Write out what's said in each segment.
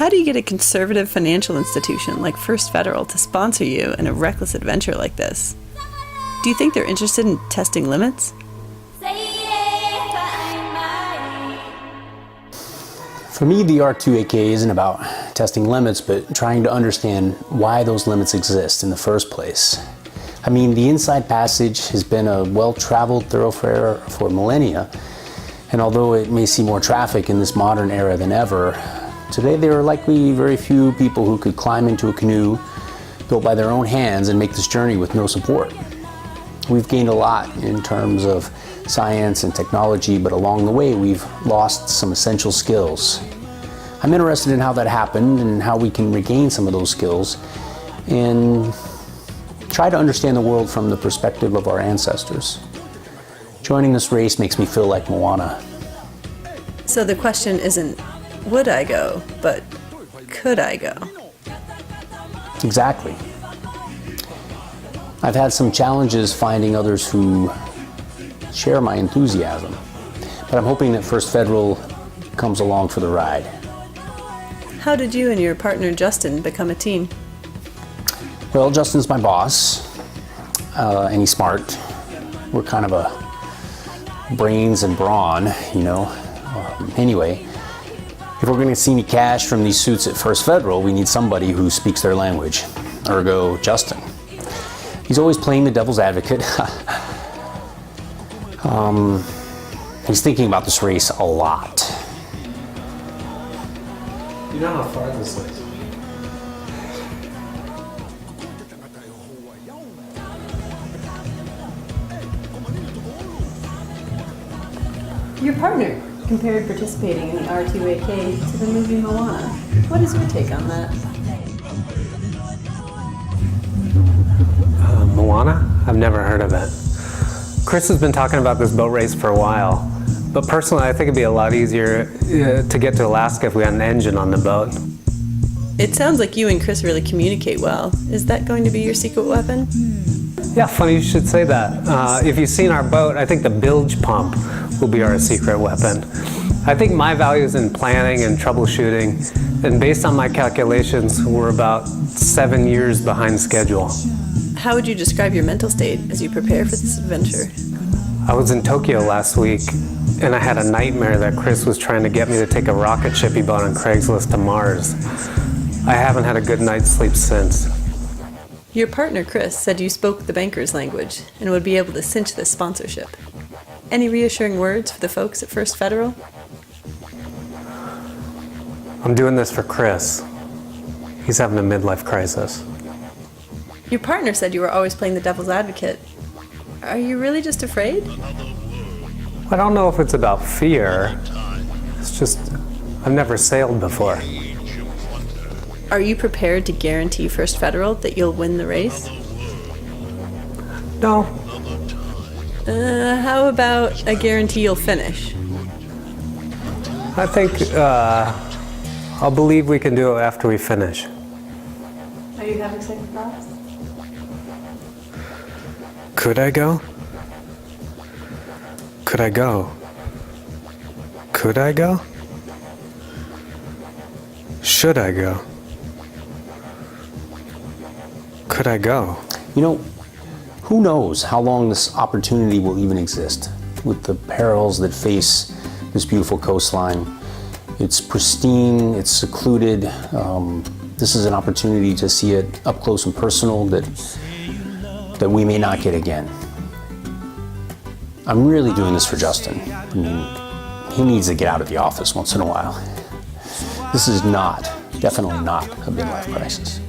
How do you get a conservative financial institution like First Federal to sponsor you in a reckless adventure like this? Do you think they're interested in testing limits? For me, the R2AK isn't about testing limits, but trying to understand why those limits exist in the first place. I mean, the Inside Passage has been a well-traveled thoroughfare for millennia, and although it may see more traffic in this modern era than ever, today there are likely very few people who could climb into a canoe built by their own hands and make this journey with no support. We've gained a lot in terms of science and technology, but along the way we've lost some essential skills. I'm interested in how that happened and how we can regain some of those skills and try to understand the world from the perspective of our ancestors. Joining this race makes me feel like Moana. So the question isn't, would I go, but could I go? Exactly. I've had some challenges finding others who share my enthusiasm, but I'm hoping that First Federal comes along for the ride. How did you and your partner Justin become a team? Well, Justin's my boss, and he's smart. We're kind of a brains and brawn, you know. Anyway, if we're going to see any cash from these suits at First Federal, we need somebody who speaks their language. Ergo, Justin. He's always playing the devil's advocate. He's thinking about this race a lot. You know how far this is? Your partner compared participating in the R2AK to the movie Moana. What is your take on that? Moana? I've never heard of it. Chris has been talking about this boat race for a while, but personally I think it'd be a lot easier to get to Alaska if we had an engine on the boat. It sounds like you and Chris really communicate well. Is that going to be your secret weapon? Yeah, funny you should say that. If you've seen our boat, I think the bilge pump will be our secret weapon. I think my value is in planning and troubleshooting, and based on my calculations, we're about 7 years behind schedule. How would you describe your mental state as you prepare for this adventure? I was in Tokyo last week, and I had a nightmare that Chris was trying to get me to take a rocket ship he bought on Craigslist to Mars. I haven't had a good night's sleep since. Your partner Chris said you spoke the banker's language and would be able to cinch this sponsorship. Any reassuring words for the folks at First Federal? I'm doing this for Chris. He's having a midlife crisis. Your partner said you were always playing the devil's advocate. Are you really just afraid? I don't know if it's about fear. It's just, I've never sailed before. Are you prepared to guarantee First Federal that you'll win the race? No. How about a guarantee you'll finish? I think I'll believe we can do it after we finish. Are you having second thoughts? Could I go? Could I go? Could I go? Should I go? Could I go? You know, who knows how long this opportunity will even exist with the perils that face this beautiful coastline. It's pristine, it's secluded. This is an opportunity to see it up close and personal that we may not get again. I'm really doing this for Justin. I mean, he needs to get out of the office once in a while. This is definitely not a midlife crisis.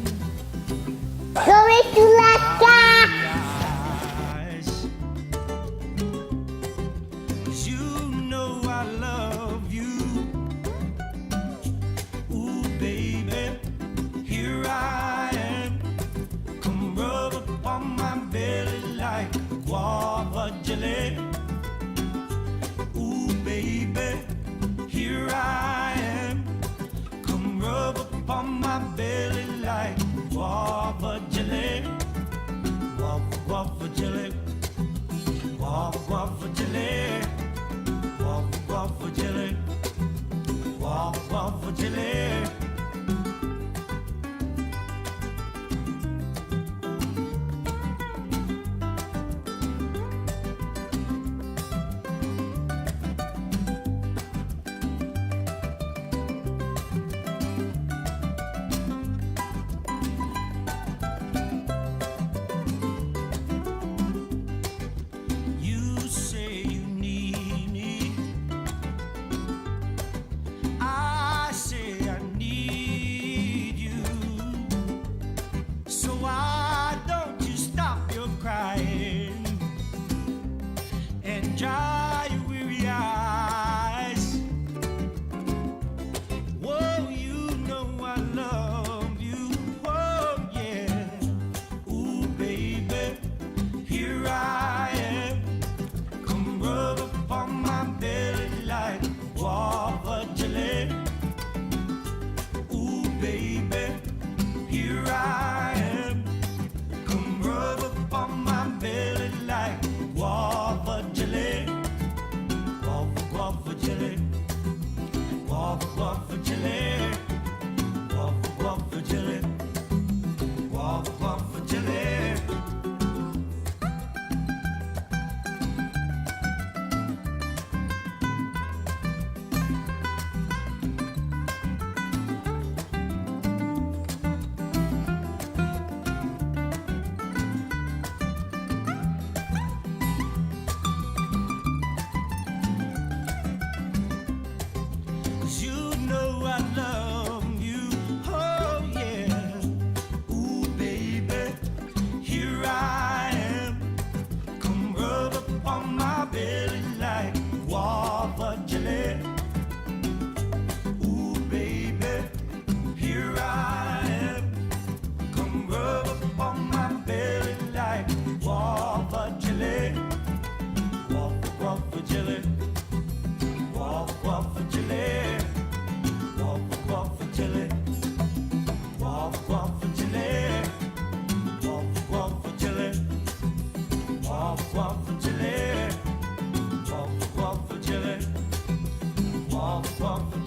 swamp.